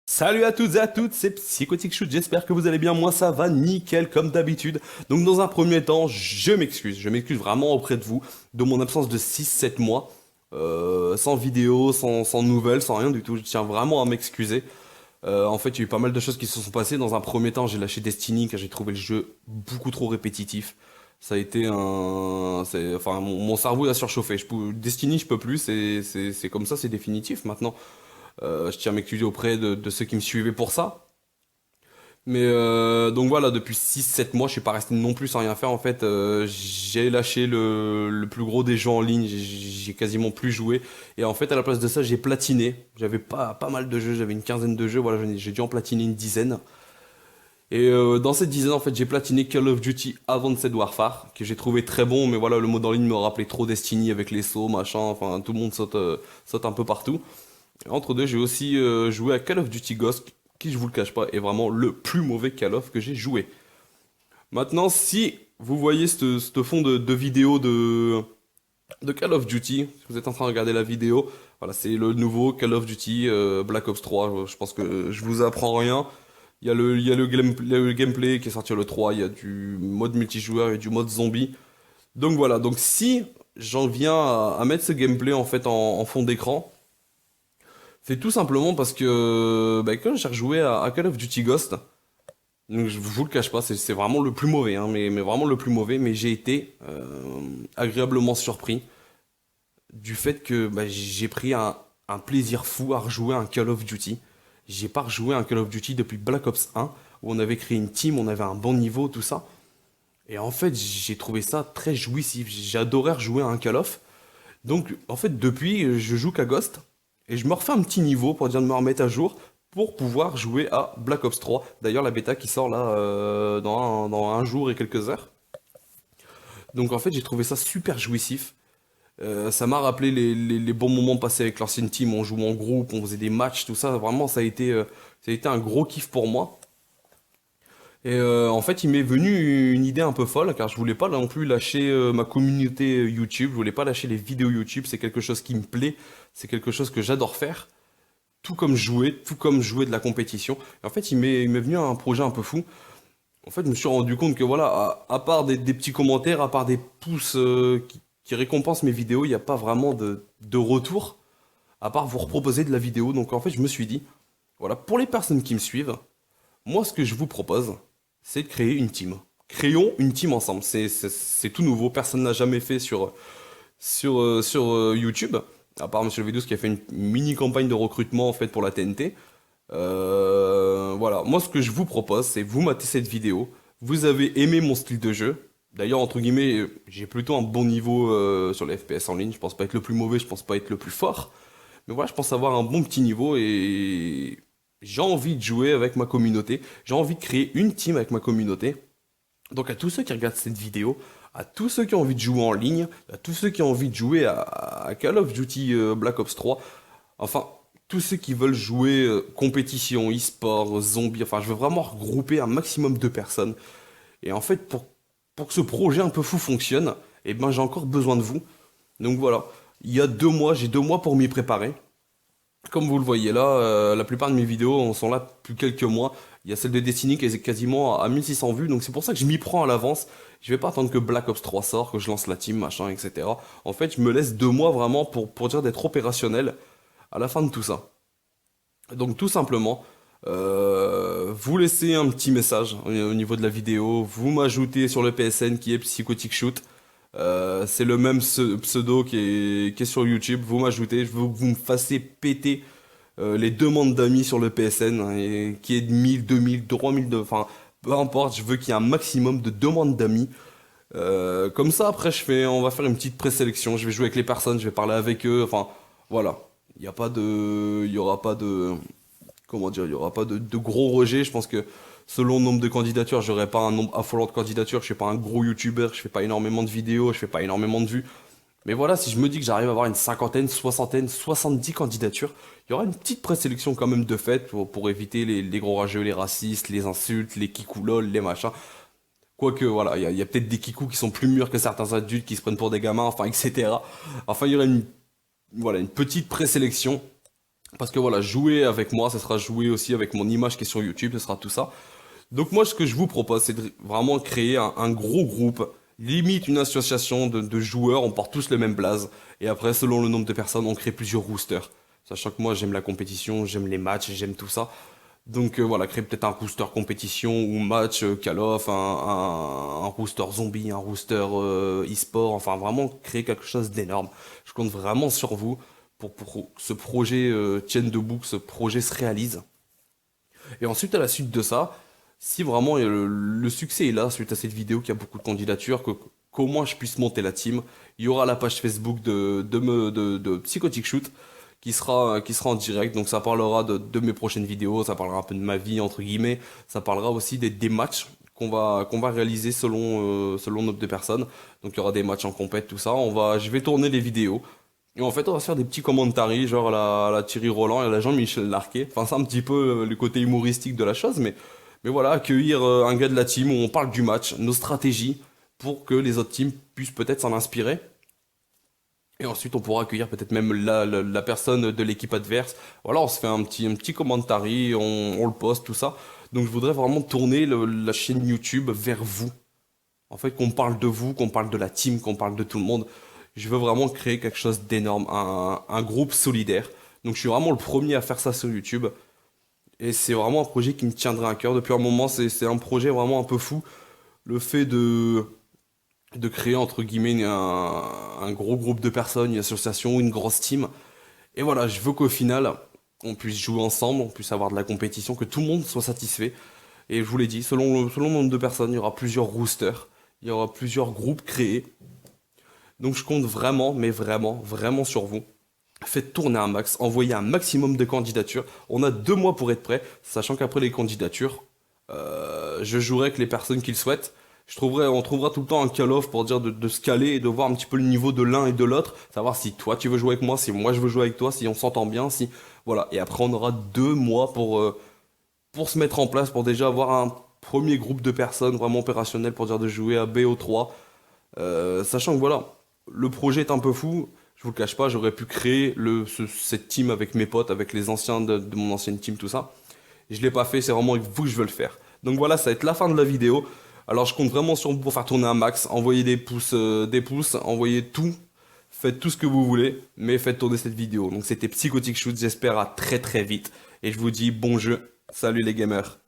Salut à toutes et à toutes, c'est Psychotic Shoot, j'espère que vous allez bien, moi ça va nickel comme d'habitude. Donc dans un premier temps, je m'excuse vraiment auprès de vous de mon absence de 6 7 mois, sans vidéo, sans nouvelles, sans rien du tout, je tiens vraiment à m'excuser. En fait, il y a eu pas mal de choses qui se sont passées. Dans un premier temps, j'ai lâché Destiny car j'ai trouvé le jeu beaucoup trop répétitif. Ça a été enfin, mon cerveau a surchauffé. Destiny, je peux plus, c'est comme ça, c'est définitif maintenant. Je tiens à m'excuser auprès de ceux qui me suivaient pour ça. Mais donc voilà, depuis 6 7 mois, je suis pas resté non plus sans rien faire. En fait, j'ai lâché le plus gros des jeux en ligne. J'ai quasiment plus joué. Et en fait, à la place de ça, j'ai platiné. J'avais pas mal de jeux, j'avais une quinzaine de jeux. Voilà, j'ai dû en platiner une dizaine. Et dans cette dizaine, en fait, j'ai platiné Call of Duty Advanced Warfare, que j'ai trouvé très bon. Mais voilà, le mode en ligne me rappelait trop Destiny avec les sauts, machin. Enfin, tout le monde saute un peu partout. Entre deux, j'ai aussi joué à Call of Duty Ghost, qui je vous le cache pas est vraiment le plus mauvais Call of que j'ai joué. Maintenant, si vous voyez ce fond de vidéo de Call of Duty, si vous êtes en train de regarder la vidéo, voilà, c'est le nouveau Call of Duty Black Ops 3. Je pense que je vous apprends rien. Il y a le gameplay qui est sorti le 3, il y a du mode multijoueur et du mode zombie. Donc voilà, donc si j'en viens à mettre ce gameplay en fait en fond d'écran, c'est tout simplement parce que quand j'ai rejoué à Call of Duty Ghost, donc je vous le cache pas, c'est vraiment le plus mauvais, hein, mais vraiment le plus mauvais, mais j'ai été agréablement surpris du fait que j'ai pris un plaisir fou à rejouer un Call of Duty. J'ai pas rejoué un Call of Duty depuis Black Ops 1, où on avait créé une team, on avait un bon niveau, tout ça. Et en fait, j'ai trouvé ça très jouissif. J'ai adoré rejouer à un Call of. Donc, en fait, depuis, je joue qu'à Ghost. Et je me refais un petit niveau pour dire de me remettre à jour pour pouvoir jouer à Black Ops 3. D'ailleurs, la bêta qui sort là dans un jour et quelques heures. Donc, en fait, j'ai trouvé ça super jouissif. Ça m'a rappelé les bons moments passés avec l'ancienne team. On jouait en groupe, on faisait des matchs, tout ça. Vraiment, ça a été un gros kiff pour moi. Et en fait, il m'est venu une idée un peu folle, car je voulais pas non plus lâcher ma communauté YouTube, je voulais pas lâcher les vidéos YouTube, c'est quelque chose qui me plaît, c'est quelque chose que j'adore faire, tout comme jouer de la compétition. Et en fait, il m'est venu un projet un peu fou. En fait, je me suis rendu compte que voilà, à part des petits commentaires, à part des pouces qui récompensent mes vidéos, il n'y a pas vraiment de retour, à part vous reproposer de la vidéo. Donc en fait, je me suis dit, voilà, pour les personnes qui me suivent, moi, ce que je vous propose, c'est de créer une team. Créons une team ensemble. C'est tout nouveau. Personne n'a jamais fait sur YouTube. À part Monsieur Levedous qui a fait une mini campagne de recrutement en fait pour la TNT. Voilà. Moi, ce que je vous propose, c'est vous matez cette vidéo. Vous avez aimé mon style de jeu. D'ailleurs, entre guillemets, j'ai plutôt un bon niveau sur les FPS en ligne. Je pense pas être le plus mauvais, je pense pas être le plus fort. Mais voilà, je pense avoir un bon petit niveau et j'ai envie de jouer avec ma communauté. J'ai envie de créer une team avec ma communauté. Donc à tous ceux qui regardent cette vidéo, à tous ceux qui ont envie de jouer en ligne, à tous ceux qui ont envie de jouer à Call of Duty Black Ops 3, enfin tous ceux qui veulent jouer compétition, e-sport, zombie, enfin je veux vraiment regrouper un maximum de personnes. Et en fait pour que ce projet un peu fou fonctionne, eh ben j'ai encore besoin de vous. Donc voilà, il y a 2 mois, j'ai 2 mois pour m'y préparer. Comme vous le voyez là, la plupart de mes vidéos sont là depuis quelques mois. Il y a celle de Destiny qui est quasiment à 1600 vues, donc c'est pour ça que je m'y prends à l'avance. Je vais pas attendre que Black Ops 3 sort, que je lance la team, machin, etc. En fait, je me laisse 2 mois vraiment pour dire d'être opérationnel à la fin de tout ça. Donc tout simplement, vous laissez un petit message au niveau de la vidéo, vous m'ajoutez sur le PSN qui est Psychotic Shoot. C'est le même pseudo qui est sur YouTube. Vous m'ajoutez, je veux que vous me fassiez péter les demandes d'amis sur le PSN, hein, et qui est de 1000, 2000, 3000, enfin peu importe, je veux qu'il y ait un maximum de demandes d'amis. Comme ça, après, on va faire une petite présélection. Je vais jouer avec les personnes, je vais parler avec eux. Enfin, voilà. Il y aura pas de, comment dire, il y aura pas de gros rejets. Je pense que selon le nombre de candidatures, j'aurai pas un nombre affolant de candidatures. Je suis pas un gros youtubeur, je fais pas énormément de vidéos, je fais pas énormément de vues. Mais voilà, si je me dis que j'arrive à avoir une cinquantaine, soixantaine, 70 candidatures, il y aura une petite présélection quand même de fait pour éviter les gros rageux, les racistes, les insultes, les kikoulol, les machins. Quoique, voilà, il y a peut-être des kikous qui sont plus mûrs que certains adultes qui se prennent pour des gamins, enfin, etc. Enfin, il y aura voilà, une petite présélection. Parce que voilà, jouer avec moi, ce sera jouer aussi avec mon image qui est sur YouTube, ce sera tout ça. Donc moi, ce que je vous propose, c'est de vraiment créer un gros groupe, limite une association de joueurs, on porte tous le même blaze, et après, selon le nombre de personnes, on crée plusieurs roosters. Sachant que moi, j'aime la compétition, j'aime les matchs, j'aime tout ça. Donc voilà, créer peut-être un rooster compétition ou match Call of, un rooster zombie, un rooster e-sport, enfin vraiment créer quelque chose d'énorme. Je compte vraiment sur vous pour que ce projet tienne debout, que ce projet se réalise. Et ensuite, à la suite de ça, si vraiment le succès est là, suite à cette vidéo, qu'il y a beaucoup de candidatures, qu'au moins je puisse monter la team, il y aura la page Facebook de Psychotic Shoot qui sera en direct. Donc ça parlera de mes prochaines vidéos, ça parlera un peu de ma vie, entre guillemets. Ça parlera aussi des matchs qu'on va réaliser selon notre deux personnes. Donc il y aura des matchs en compète, tout ça. Je vais tourner les vidéos. Et en fait, on va se faire des petits commentaries, genre la Thierry Roland et la Jean-Michel Larquet. Enfin, c'est un petit peu le côté humoristique de la chose, mais voilà, accueillir un gars de la team où on parle du match, nos stratégies, pour que les autres teams puissent peut-être s'en inspirer. Et ensuite, on pourra accueillir peut-être même la personne de l'équipe adverse. Voilà, on se fait un petit commentary, on le poste, tout ça. Donc, je voudrais vraiment tourner la chaîne YouTube vers vous. En fait, qu'on parle de vous, qu'on parle de la team, qu'on parle de tout le monde. Je veux vraiment créer quelque chose d'énorme, un groupe solidaire. Donc je suis vraiment le premier à faire ça sur YouTube. Et c'est vraiment un projet qui me tiendrait à cœur. Depuis un moment, c'est un projet vraiment un peu fou. Le fait de créer, entre guillemets, un gros groupe de personnes, une association, une grosse team. Et voilà, je veux qu'au final, on puisse jouer ensemble, on puisse avoir de la compétition, que tout le monde soit satisfait. Et je vous l'ai dit, selon le nombre de personnes, il y aura plusieurs roosters, il y aura plusieurs groupes créés. Donc je compte vraiment, mais vraiment, vraiment sur vous. Faites tourner un max, envoyez un maximum de candidatures. On a 2 mois pour être prêt, sachant qu'après les candidatures, je jouerai avec les personnes qui le souhaitent. On trouvera tout le temps un call-off pour dire de se caler et de voir un petit peu le niveau de l'un et de l'autre. Savoir si toi tu veux jouer avec moi, si moi je veux jouer avec toi, si on s'entend bien, si... Voilà. Et après on aura 2 mois pour se mettre en place, pour déjà avoir un premier groupe de personnes vraiment opérationnel pour dire de jouer à BO3. Sachant que voilà, le projet est un peu fou. Je vous le cache pas, j'aurais pu créer cette team avec mes potes, avec les anciens de mon ancienne team, tout ça. Je l'ai pas fait, c'est vraiment avec vous que je veux le faire. Donc voilà, ça va être la fin de la vidéo. Alors je compte vraiment sur vous pour faire tourner un max. Envoyez des pouces, envoyez tout. Faites tout ce que vous voulez, mais faites tourner cette vidéo. Donc c'était Psychotic Shoot, j'espère à très très vite. Et je vous dis bon jeu. Salut les gamers.